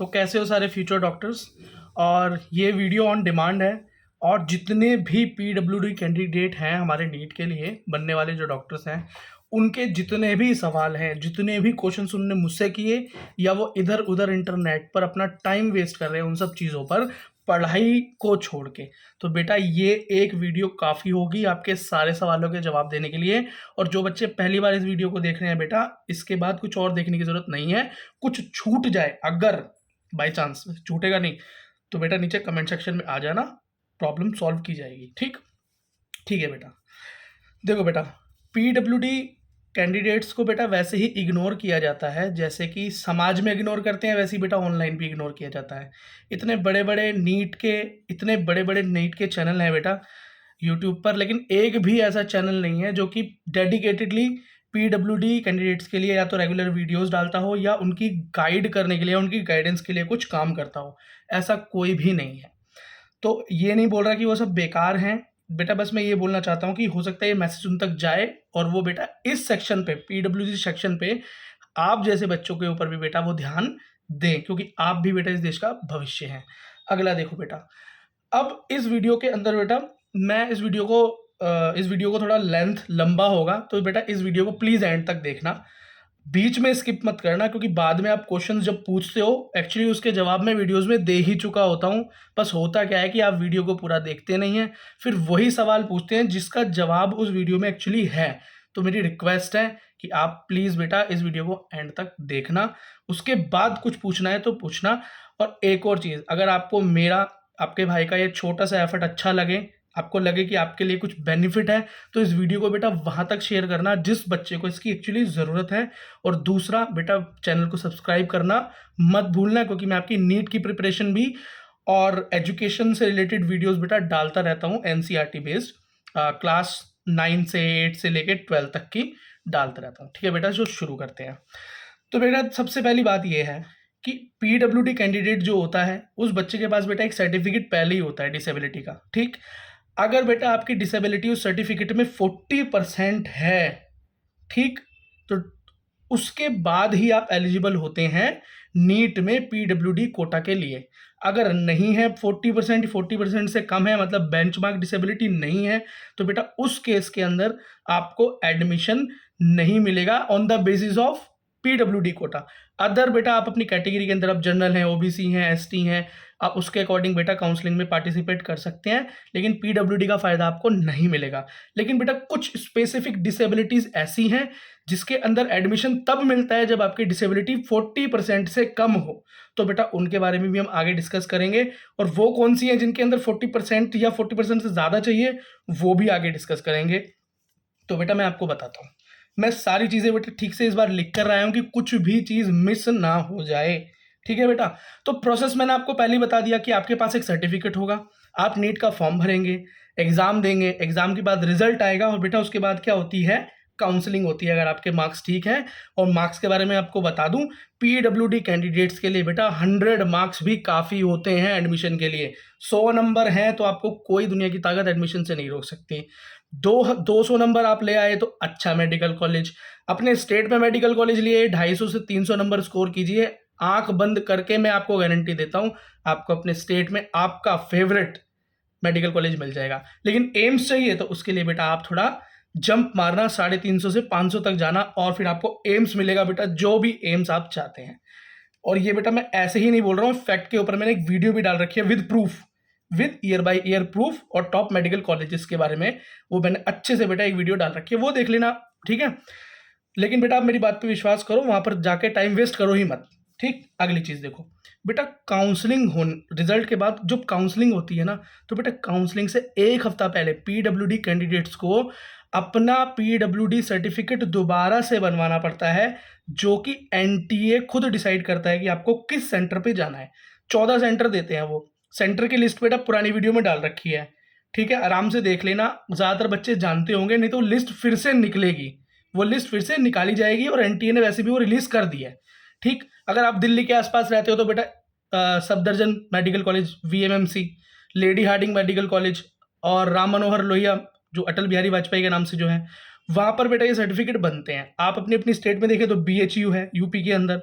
तो कैसे हो सारे फ्यूचर डॉक्टर्स। और ये वीडियो ऑन डिमांड है। और जितने भी पीडब्ल्यूडी कैंडिडेट हैं हमारे नीट के लिए बनने वाले जो डॉक्टर्स हैं, उनके जितने भी सवाल हैं, जितने भी क्वेश्चन उनने मुझसे किए या वो इधर उधर इंटरनेट पर अपना टाइम वेस्ट कर रहे हैं उन सब चीज़ों पर, पढ़ाई को छोड़ के, तो बेटा ये एक वीडियो काफ़ी होगी आपके सारे सवालों के जवाब देने के लिए। और जो बच्चे पहली बार इस वीडियो को देख रहे हैं बेटा, इसके बाद कुछ और देखने की ज़रूरत नहीं है। कुछ छूट जाए, अगर बाई चांस छूटेगा नहीं, तो बेटा नीचे कमेंट सेक्शन में आ जाना, प्रॉब्लम सॉल्व की जाएगी। ठीक ठीक है बेटा। देखो बेटा, पीडब्ल्यूडी कैंडिडेट्स को बेटा वैसे ही इग्नोर किया जाता है जैसे कि समाज में इग्नोर करते हैं, वैसे ही बेटा ऑनलाइन भी इग्नोर किया जाता है। इतने बड़े बड़े नीट के चैनल हैं बेटा यूट्यूब पर, लेकिन एक भी ऐसा चैनल नहीं है जो कि डेडिकेटेडली पीडब्ल्यूडी कैंडिडेट्स के लिए या तो रेगुलर वीडियोस डालता हो या उनकी गाइड करने के लिए, उनकी गाइडेंस के लिए कुछ काम करता हो। ऐसा कोई भी नहीं है। तो ये नहीं बोल रहा कि वो सब बेकार हैं बेटा, बस मैं ये बोलना चाहता हूँ कि हो सकता है ये मैसेज उन तक जाए और वो बेटा इस सेक्शन पे, पीडब्ल्यूडी सेक्शन पे आप जैसे बच्चों के ऊपर भी बेटा वो ध्यान दें, क्योंकि आप भी बेटा इस देश का भविष्य हैं। अगला देखो बेटा, अब इस वीडियो के अंदर बेटा मैं इस वीडियो को थोड़ा लेंथ लंबा होगा, तो बेटा इस वीडियो को प्लीज़ एंड तक देखना, बीच में स्किप मत करना, क्योंकि बाद में आप क्वेश्चंस जब पूछते हो एक्चुअली उसके जवाब मैं वीडियोस में दे ही चुका होता हूँ। बस होता क्या है कि आप वीडियो को पूरा देखते नहीं हैं, फिर वही सवाल पूछते हैं जिसका जवाब उस वीडियो में एक्चुअली है। तो मेरी रिक्वेस्ट है कि आप प्लीज़ बेटा इस वीडियो को एंड तक देखना, उसके बाद कुछ पूछना है तो पूछना। और एक और चीज़, अगर आपको मेरा, आपके भाई का ये छोटा सा एफर्ट अच्छा लगे, आपको लगे कि आपके लिए कुछ बेनिफिट है, तो इस वीडियो को बेटा वहाँ तक शेयर करना जिस बच्चे को इसकी एक्चुअली ज़रूरत है। और दूसरा बेटा, चैनल को सब्सक्राइब करना मत भूलना, क्योंकि मैं आपकी नीट की प्रिपरेशन भी और एजुकेशन से रिलेटेड वीडियोस बेटा डालता रहता हूँ, एनसीईआरटी बेस्ड, क्लास 9 से 8 से लेकर 12 तक की डालता रहता हूँ। ठीक है बेटा, जो शुरू करते हैं। तो बेटा सबसे पहली बात यह है कि पीडब्ल्यूडी कैंडिडेट जो होता है उस बच्चे के पास बेटा एक सर्टिफिकेट पहले ही होता है डिसेबिलिटी का। ठीक, अगर बेटा आपकी डिसेबिलिटी उस सर्टिफिकेट में 40% है, ठीक, तो उसके बाद ही आप एलिजिबल होते हैं नीट में पीडब्ल्यूडी कोटा के लिए। अगर नहीं है 40% से कम है, मतलब बेंचमार्क डिसेबिलिटी नहीं है, तो बेटा उस केस के अंदर आपको एडमिशन नहीं मिलेगा on the basis of PWD quota. Other बेटा आप अपनी कैटेगरी के अंदर, आप जनरल हैं, ओबीसी हैं, एसटी हैं, आप उसके अकॉर्डिंग बेटा काउंसलिंग में पार्टिसिपेट कर सकते हैं, लेकिन पीडब्ल्यूडी का फायदा आपको नहीं मिलेगा। लेकिन बेटा कुछ स्पेसिफिक डिसेबिलिटीज ऐसी हैं जिसके अंदर एडमिशन तब मिलता है जब आपकी डिसेबिलिटी 40% से कम हो। तो बेटा उनके बारे में भी हम आगे डिस्कस करेंगे, और वो कौन सी हैं जिनके अंदर 40% या 40% से ज़्यादा चाहिए, वो भी आगे डिस्कस करेंगे। तो बेटा मैं आपको बताता हूँ, मैं सारी चीज़ें बेटा ठीक से इस बार लिख कर रहा हूँ कि कुछ भी चीज़ मिस ना हो जाए। ठीक है बेटा, तो प्रोसेस मैंने आपको पहले ही बता दिया कि आपके पास एक सर्टिफिकेट होगा, आप नीट का फॉर्म भरेंगे, एग्ज़ाम देंगे, एग्ज़ाम के बाद रिजल्ट आएगा, और बेटा उसके बाद क्या होती है, काउंसलिंग होती है अगर आपके मार्क्स ठीक हैं। और मार्क्स के बारे में आपको बता दूं, पीडब्ल्यूडी कैंडिडेट्स के लिए बेटा 100 मार्क्स भी काफ़ी होते हैं एडमिशन के लिए। 100 नंबर हैं तो आपको कोई दुनिया की ताकत एडमिशन से नहीं रोक सकती। 200 नंबर आप ले आए तो अच्छा मेडिकल कॉलेज, अपने स्टेट में मेडिकल कॉलेज लिए 250 से 300 नंबर स्कोर कीजिए, आंख बंद करके मैं आपको गारंटी देता हूं आपको अपने स्टेट में आपका फेवरेट मेडिकल कॉलेज मिल जाएगा। लेकिन एम्स चाहिए तो उसके लिए बेटा आप थोड़ा जंप मारना, 350 से 500 तक जाना, और फिर आपको एम्स मिलेगा बेटा, जो भी एम्स आप चाहते हैं। और ये बेटा मैं ऐसे ही नहीं बोल रहा हूँ, फैक्ट के ऊपर मैंने एक वीडियो भी डाल रखी है with proof, with year by year proof, और टॉप मेडिकल कॉलेजेस के बारे में वो मैंने अच्छे से बेटा एक वीडियो डाल रखी है, वो देख लेना। ठीक है, लेकिन बेटा आप मेरी बात पे विश्वास करो, वहां पर जाके टाइम वेस्ट करो ही मत। ठीक, अगली चीज देखो बेटा, काउंसलिंग हो, रिजल्ट के बाद जब काउंसलिंग होती है ना, तो बेटा काउंसलिंग से एक हफ्ता पहले पीडब्ल्यूडी कैंडिडेट्स को अपना पीडब्ल्यूडी सर्टिफिकेट दोबारा से बनवाना पड़ता है, जो कि एनटीए खुद डिसाइड करता है कि आपको किस सेंटर पे जाना है। 14 सेंटर देते हैं वो, सेंटर की लिस्ट बेटा पुरानी वीडियो में डाल रखी है। ठीक है, आराम से देख लेना, ज़्यादातर बच्चे जानते होंगे, नहीं तो लिस्ट फिर से निकलेगी, वो लिस्ट फिर से निकाली जाएगी, और एनटीए ने वैसे भी वो रिलीज कर दी है। ठीक, अगर आप दिल्ली के आसपास रहते हो तो बेटा Safdarjung medical college, VMMC, Lady Hardinge medical college, और राम मनोहर लोहिया जो अटल बिहारी वाजपेयी के नाम से जो है, वहाँ पर बेटा ये सर्टिफिकेट बनते हैं। आप अपनी अपनी स्टेट में देखें तो बीएचयू है यूपी के अंदर,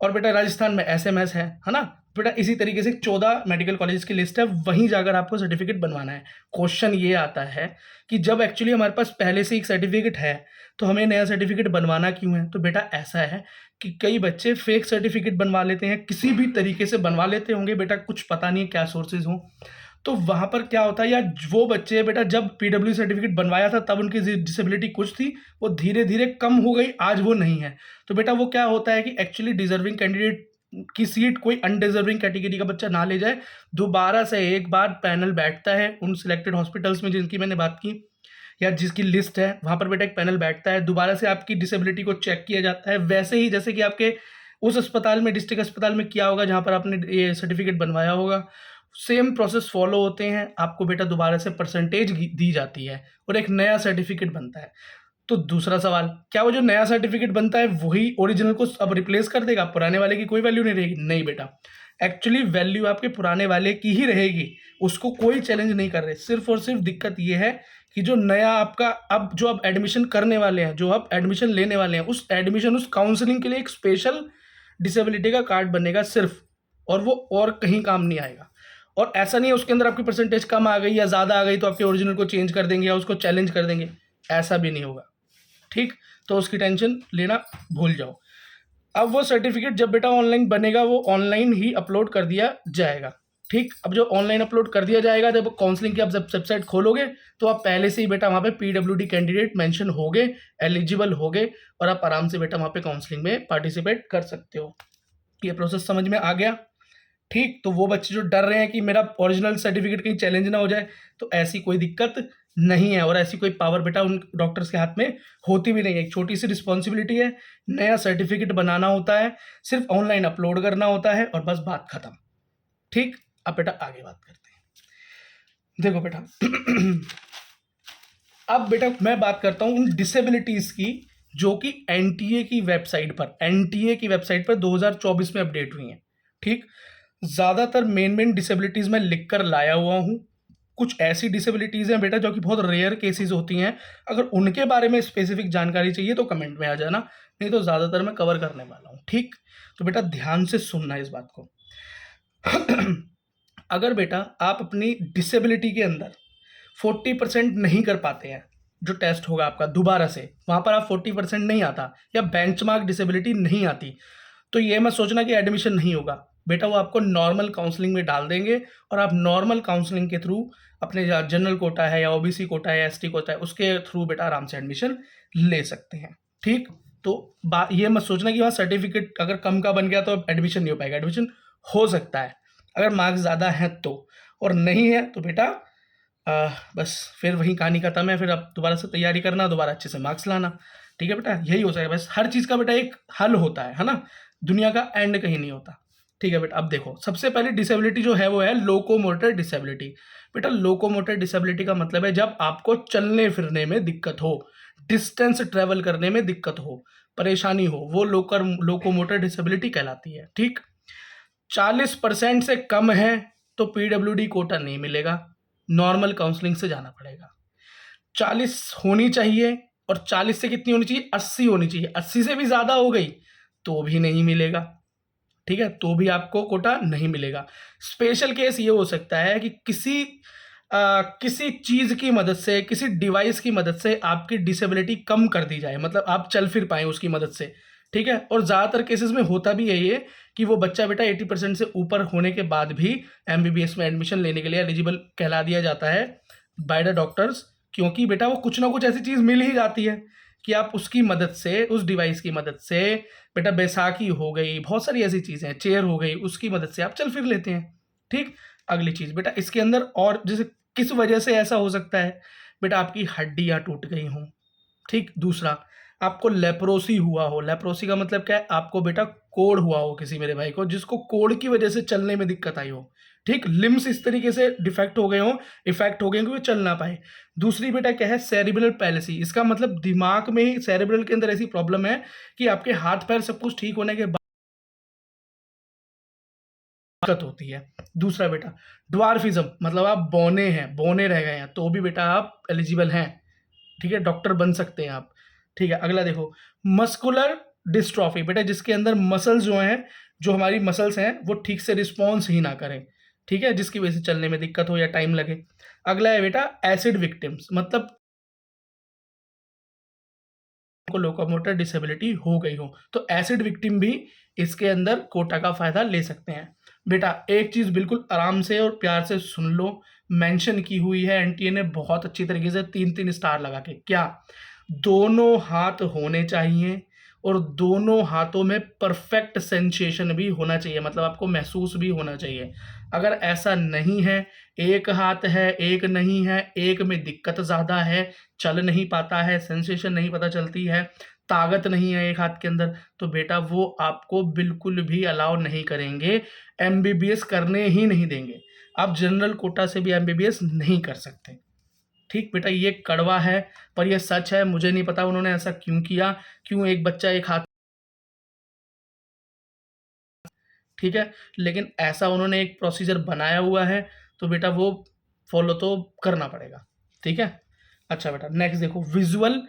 और बेटा राजस्थान में एसएमएस है ना बेटा। इसी तरीके से 14 मेडिकल कॉलेज की लिस्ट है, वहीं जाकर आपको सर्टिफिकेट बनवाना है। क्वेश्चन ये आता है कि जब एक्चुअली हमारे पास पहले से एक सर्टिफिकेट है तो हमें नया सर्टिफिकेट बनवाना क्यों है? तो बेटा ऐसा है कि कई बच्चे फेक सर्टिफिकेट बनवा लेते हैं, किसी भी तरीके से बनवा लेते होंगे बेटा, कुछ पता नहीं है क्या सोर्सेज हों। तो वहाँ पर क्या होता है, या वो बच्चे बेटा जब पीडब्ल्यू सर्टिफिकेट बनवाया था तब उनकी डिसेबिलिटी कुछ थी, वो धीरे धीरे कम हो गई, आज वो नहीं है। तो बेटा वो क्या होता है कि एक्चुअली डिजर्विंग कैंडिडेट की सीट कोई अनडिजर्विंग कैटेगरी का बच्चा ना ले जाए, दोबारा से एक बार पैनल बैठता है उन सिलेक्टेड हॉस्पिटल्स में जिनकी मैंने बात की या जिसकी लिस्ट है, वहाँ पर बेटा एक पैनल बैठता है, दोबारा से आपकी डिसेबिलिटी को चेक किया जाता है, वैसे ही जैसे कि आपके उस अस्पताल में, डिस्ट्रिक्ट अस्पताल में किया होगा जहाँ पर आपने ये सर्टिफिकेट बनवाया होगा, सेम प्रोसेस फॉलो होते हैं। आपको बेटा दोबारा से परसेंटेज दी जाती है और एक नया सर्टिफिकेट बनता है। तो दूसरा सवाल, क्या वो जो नया सर्टिफिकेट बनता है वही ओरिजिनल को अब रिप्लेस कर देगा? पुराने वाले की कोई वैल्यू नहीं रहेगी? नहीं बेटा, एक्चुअली वैल्यू आपके पुराने वाले की ही रहेगी, उसको कोई चैलेंज नहीं कर रहे। सिर्फ और सिर्फ दिक्कत ये है कि जो नया आपका अब जो आप एडमिशन करने वाले हैं, जो आप एडमिशन लेने वाले हैं, उस एडमिशन उस काउंसलिंग के लिए एक स्पेशल डिसेबिलिटी का कार्ड बनेगा सिर्फ, और वो और कहीं काम नहीं आएगा। और ऐसा नहीं है उसके अंदर आपकी परसेंटेज कम आ गई या ज़्यादा आ गई तो आपके ओरिजिनल को चेंज कर देंगे या उसको चैलेंज कर देंगे, ऐसा भी नहीं होगा। ठीक, तो उसकी टेंशन लेना भूल जाओ। अब वो सर्टिफिकेट जब बेटा ऑनलाइन बनेगा वो ऑनलाइन ही अपलोड कर दिया जाएगा। ठीक, अब जो ऑनलाइन अपलोड कर दिया जाएगा, जब काउंसलिंग की आप जब वेबसाइट खोलोगे तो आप पहले से ही बेटा वहाँ पे पीडब्ल्यूडी कैंडिडेट मेंशन होगे, एलिजिबल होगे, और आप आराम से बेटा वहाँ पे काउंसलिंग में पार्टिसिपेट कर सकते हो। ये प्रोसेस समझ में आ गया? ठीक, तो वो बच्चे जो डर रहे हैं कि मेरा ओरिजिनल सर्टिफिकेट कहीं चैलेंज ना हो जाए, तो ऐसी कोई दिक्कत नहीं है और ऐसी कोई पावर बेटा उन डॉक्टर्स के हाथ में होती भी नहीं है। एक छोटी सी रिस्पॉन्सिबिलिटी है, नया सर्टिफिकेट बनाना होता है, सिर्फ ऑनलाइन अपलोड करना होता है और बस बात खत्म। ठीक, अब बेटा आगे बात करते हैं। देखो बेटा अब बेटा मैं बात करता हूँ उन डिसेबिलिटीज़ की जो कि एनटीए की वेबसाइट पर 2024 में अपडेट हुई हैं। ठीक, ज़्यादातर मेन डिसेबिलिटीज़ मैं लिख कर लाया हुआ हूँ। कुछ ऐसी डिसेबिलिटीज़ हैं बेटा जो कि बहुत रेयर केसेस होती हैं, अगर उनके बारे में स्पेसिफिक जानकारी चाहिए तो कमेंट में आ जाना, नहीं तो ज़्यादातर मैं कवर करने वाला हूँ। ठीक, तो बेटा ध्यान से सुनना इस बात को। अगर बेटा आप अपनी डिसेबिलिटी के अंदर 40% नहीं कर पाते हैं, जो टेस्ट होगा आपका दोबारा से, वहाँ पर आप 40% नहीं आता या बेंचमार्क डिसेबिलिटी नहीं आती, तो ये मत सोचना कि एडमिशन नहीं होगा बेटा। वो आपको नॉर्मल काउंसलिंग में डाल देंगे और आप नॉर्मल काउंसलिंग के थ्रू अपने जनरल कोटा है या ओबीसी कोटा है या एसटी कोटा है उसके थ्रू बेटा आराम से एडमिशन ले सकते हैं। ठीक, तो ये मत सोचना कि वहाँ सर्टिफिकेट अगर कम का बन गया तो एडमिशन नहीं हो पाएगा। एडमिशन हो सकता है अगर मार्क्स ज़्यादा हैं तो, और नहीं है तो बेटा बस फिर वही कहानी खत्म है। फिर आप दोबारा से तैयारी करना, दोबारा अच्छे से मार्क्स लाना। ठीक है बेटा, यही हो जाएगा। बस हर चीज़ का बेटा एक हल होता है ना, दुनिया का एंड कहीं नहीं होता। ठीक है बेटा, अब देखो सबसे पहले डिसेबिलिटी जो है वो है लोकोमोटर डिसेबिलिटी। बेटा लोकोमोटर डिसेबिलिटी का मतलब है जब आपको चलने फिरने में दिक्कत हो, डिस्टेंस ट्रेवल करने में दिक्कत हो, परेशानी हो, वो लोकोमोटर डिसेबिलिटी कहलाती है। ठीक, 40% से कम है तो पीडब्ल्यूडी कोटा नहीं मिलेगा, नॉर्मल काउंसलिंग से जाना पड़ेगा। 40 होनी चाहिए, और 40 से कितनी होनी चाहिए? 80 होनी चाहिए। 80 से भी ज़्यादा हो गई तो भी नहीं मिलेगा। ठीक है, तो भी आपको कोटा नहीं मिलेगा। स्पेशल केस ये हो सकता है कि किसी चीज़ की मदद से, किसी डिवाइस की मदद से आपकी डिसेबिलिटी कम कर दी जाए, मतलब आप चल फिर पाएँ उसकी मदद से। ठीक है, और ज़्यादातर केसेस में होता भी है ये कि वो बच्चा बेटा 80% से ऊपर होने के बाद भी एमबीबीएस में एडमिशन लेने के लिए एलिजिबल कहला दिया जाता है बाय द डॉक्टर्स, क्योंकि बेटा वो कुछ ना कुछ ऐसी चीज़ मिल ही जाती है कि आप उसकी मदद से, उस डिवाइस की मदद से, बेटा बैसाखी हो गई, बहुत सारी ऐसी चीज़ें हैं, चेयर हो गई, उसकी मदद से आप चल फिर लेते हैं। ठीक, अगली चीज़ बेटा इसके अंदर, और जैसे किस वजह से ऐसा हो सकता है बेटा, आपकी हड्डियाँ टूट गई हों। ठीक, दूसरा आपको लेप्रोसी हुआ हो। लेप्रोसी का मतलब क्या है? आपको बेटा कोढ़ हुआ हो किसी मेरे भाई को, जिसको कोढ़ की वजह से चलने में दिक्कत आई हो। ठीक, लिम्स इस तरीके से डिफेक्ट हो गए हों, इफेक्ट हो गए कि वो चल ना पाए। दूसरी बेटा क्या है? Cerebral policy. इसका मतलब दिमाग में ही, सेरिब्रल के अंदर ऐसी प्रॉब्लम है कि आपके हाथ पैर सब कुछ ठीक होने के बाद दिक्कत होती है। दूसरा बेटा ड्वार्फिज्म, मतलब आप बौने हैं, बौने रह गए हैं, तो भी बेटा आप एलिजिबल हैं। ठीक है, डॉक्टर बन सकते हैं आप। ठीक है, अगला देखो मस्कुलर डिस्ट्रॉफी बेटा जिसके अंदर मसल्स जो हैं, जो हमारी मसल्स हैं वो ठीक से रिस्पॉन्स ही ना करें, ठीक है, जिसकी वजह से चलने में दिक्कत हो या टाइम लगे। अगला है बेटा एसिड विक्टिम्स, मतलब को लोकोमोटर डिसेबिलिटी हो गई हो तो एसिड विक्टिम भी इसके अंदर कोटा का फायदा ले सकते हैं। बेटा एक चीज बिल्कुल आराम से और प्यार से सुन लो, मेंशन की हुई है एनटीए ने बहुत अच्छी तरीके से 3-3 स्टार लगा के, क्या दोनों हाथ होने चाहिए और दोनों हाथों में परफेक्ट सेंसेशन भी होना चाहिए, मतलब आपको महसूस भी होना चाहिए। अगर ऐसा नहीं है, एक हाथ है एक नहीं है, एक में दिक्कत ज़्यादा है, चल नहीं पाता है, सेंसेशन नहीं पता चलती है, ताकत नहीं है एक हाथ के अंदर, तो बेटा वो आपको बिल्कुल भी अलाउ नहीं करेंगे, एमबीबीएस करने ही नहीं देंगे। आप जनरल कोटा से भी एमबीबीएस नहीं कर सकते। ठीक बेटा ये कड़वा है पर ये सच है, मुझे नहीं पता उन्होंने ऐसा क्यों किया, क्यों एक बच्चा एक हाथ, ठीक है, लेकिन ऐसा उन्होंने एक प्रोसीजर बनाया हुआ है तो बेटा वो फॉलो तो करना पड़ेगा, ठीक है। अच्छा बेटा नेक्स्ट देखो विजुअल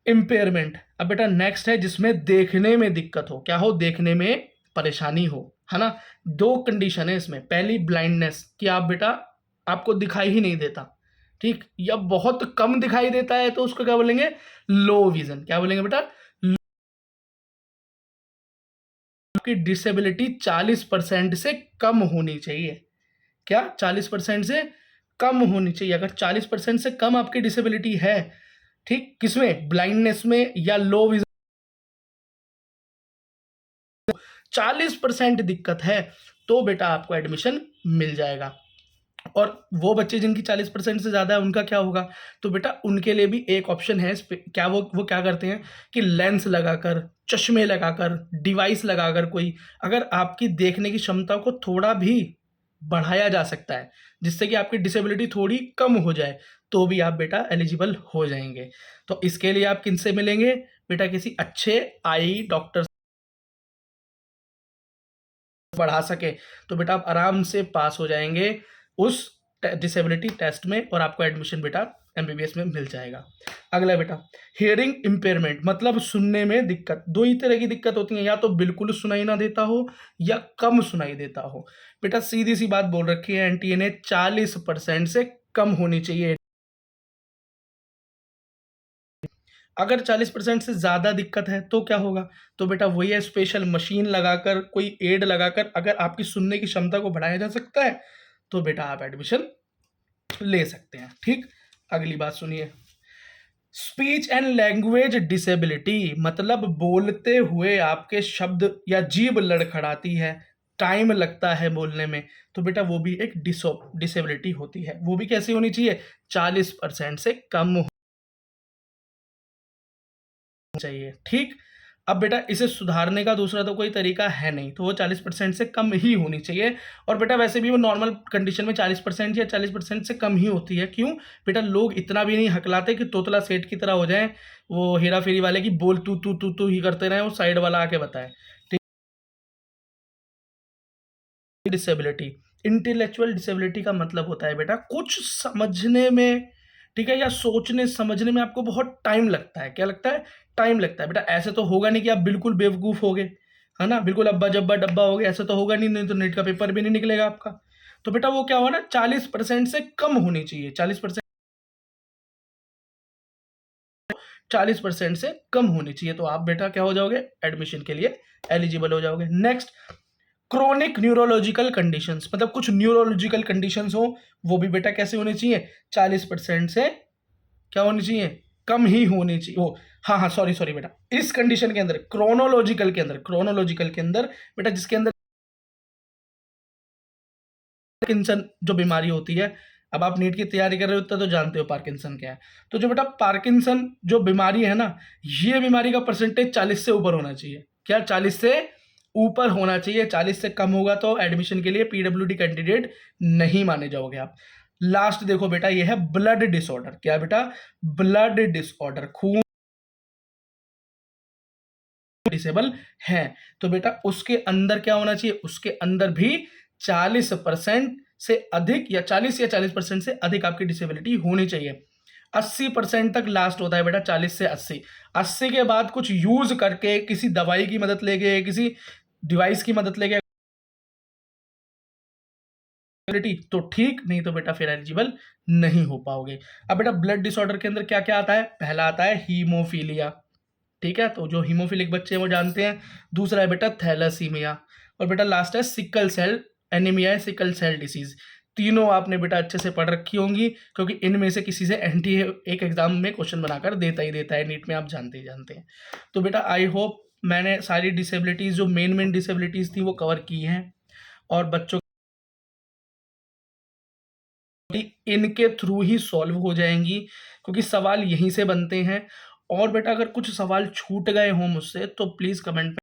इम्पेयरमेंट। अब बेटा नेक्स्ट है जिसमें देखने में दिक्कत हो, क्या हो, देखने में परेशानी हो, है ना। दो कंडीशन है इसमें, पहली ब्लाइंडनेस कि आप बेटा आपको दिखाई ही नहीं देता, ठीक, या बहुत कम दिखाई देता है तो उसको क्या बोलेंगे, लो विजन। क्या बोलेंगे बेटा, आपकी डिसेबिलिटी 40% से कम होनी चाहिए। क्या 40% से कम होनी चाहिए। अगर 40% से कम आपकी डिसेबिलिटी है, ठीक, किसमें, ब्लाइंडनेस में या लो विजन, 40% दिक्कत है तो बेटा आपको एडमिशन मिल जाएगा। और वो बच्चे जिनकी 40% से ज़्यादा है उनका क्या होगा, तो बेटा उनके लिए भी एक ऑप्शन है क्या, वो क्या करते हैं कि लेंस लगाकर, चश्मे लगाकर, डिवाइस लगाकर, कोई अगर आपकी देखने की क्षमता को थोड़ा भी बढ़ाया जा सकता है जिससे कि आपकी डिसेबिलिटी थोड़ी कम हो जाए तो भी आप बेटा एलिजिबल हो जाएंगे। तो इसके लिए आप किनसे मिलेंगे बेटा, किसी अच्छे आई डॉक्टर बढ़ा सके तो बेटा आप आराम से पास हो जाएंगे उस डिसेबिलिटी टेस्ट में और आपको एडमिशन बेटा एमबीबीएस में मिल जाएगा। अगला बेटा हियरिंग इम्पेयरमेंट, मतलब सुनने में दिक्कत। दो ही तरह की दिक्कत होती है, या तो बिल्कुल सुनाई ना देता हो या कम सुनाई देता हो। बेटा सीधी सी बात बोल रखी है एनटीए ने, 40% से कम होनी चाहिए। अगर 40% से ज़्यादा दिक्कत है तो क्या होगा, तो बेटा वही है, स्पेशल मशीन लगाकर, कोई एड लगाकर अगर आपकी सुनने की क्षमता को बढ़ाया जा सकता है तो बेटा आप एडमिशन ले सकते हैं, ठीक। अगली बात सुनिए, स्पीच एंड लैंग्वेज डिसेबिलिटी, मतलब बोलते हुए आपके शब्द या जीभ लड़खड़ाती है, टाइम लगता है बोलने में, तो बेटा वो भी एक डिसेबिलिटी होती है। वो भी कैसी होनी चाहिए, 40% से कम चाहिए, ठीक। अब बेटा इसे सुधारने का दूसरा तो कोई तरीका है नहीं, तो वो 40% से कम ही होनी चाहिए। और बेटा वैसे भी वो नॉर्मल कंडीशन में 40% या 40% से कम ही होती है। क्यों बेटा, लोग इतना भी नहीं हकलाते कि तोतला सेठ की तरह हो जाए, वो हेरा फेरी वाले की बोल तू तू तू तू ही करते रहे, वो साइड वाला आके बताए। डिसेबिलिटी, इंटेलेक्चुअल डिसेबिलिटी का मतलब होता है बेटा कुछ समझने में, ठीक है, या सोचने समझने में आपको बहुत टाइम लगता है। क्या लगता है, टाइम लगता है। बेटा ऐसे तो होगा नहीं कि आप बिल्कुल बेवकूफ हो गए, है ना, बिल्कुल अब्बा जब्बा डब्बा हो गए, ऐसे तो होगा नहीं, नहीं तो नेट का पेपर भी नहीं निकलेगा आपका। तो बेटा वो क्या हुआ ना, 40% से कम होनी चाहिए, 40% से कम होनी चाहिए, तो आप बेटा क्या हो जाओगे, एडमिशन के लिए एलिजिबल हो जाओगे। नेक्स्ट, क्रोनिक न्यूरोलॉजिकल कंडीशंस, मतलब कुछ न्यूरोलॉजिकल कंडीशंस हो, वो भी बेटा कैसे होने चाहिए, 40% से क्या होनी चाहिए, कम ही होनी चाहिए। ओ हाँ हाँ, सॉरी सॉरी बेटा, इस कंडीशन के अंदर क्रोनोलॉजिकल के अंदर बेटा जिसके अंदर पार्किंसन जो बीमारी होती है, अब आप नीट की तैयारी कर रहे हो तो जानते हो पार्किंसन क्या है। तो जो बेटा पार्किंसन जो बीमारी है ना, ये बीमारी का परसेंटेज 40 से ऊपर होना चाहिए। क्या 40 से ऊपर होना चाहिए, 40 से कम होगा तो एडमिशन के लिए पीडब्ल्यूडी कैंडिडेट नहीं माने जाओगे आप। लास्ट देखो बेटा, ये है ब्लड डिसऑर्डर। क्या बेटा, ब्लड डिसऑर्डर, खून डिसेबल है तो बेटा उसके अंदर क्या होना चाहिए, उसके अंदर भी 40% से अधिक या 40% से अधिक आपकी डिसेबिलिटी होनी चाहिए। 80% तक लास्ट होता है बेटा, 40 से 80। 80 के बाद कुछ यूज़ करके, किसी दवाई की मदद लेके, किसी डिवाइस की मदद लेके तो ठीक, नहीं तो बेटा फिर एलिजिबल नहीं हो पाओगे। अब बेटा ब्लड डिसऑर्डर के अंदर क्या-क्या आता है? पहला आता है हीमोफीलिया, ठीक है? तो जो हीमोफिलिक बच्चे हैं वो जानते हैं। दूसरा है बेटा थैलेसीमिया, और बेटा लास्ट है सिकल सेल एनीमिया या सिकल सेल डिसीज़। तीनों आपने बेटा अच्छे से पढ़ रखी होंगी, क्योंकि इनमें से किसी से एनटीए एक एग्ज़ाम में क्वेश्चन बनाकर देता ही देता है, नीट में आप जानते ही जानते हैं। तो बेटा आई होप मैंने सारी डिसेबिलिटीज़, जो मेन डिसेबिलिटीज़ थी वो कवर की हैं, और बच्चों इनके थ्रू ही सॉल्व हो जाएँगी, क्योंकि सवाल यहीं से बनते हैं। और बेटा अगर कुछ सवाल छूट गए हों मुझसे तो प्लीज़ कमेंट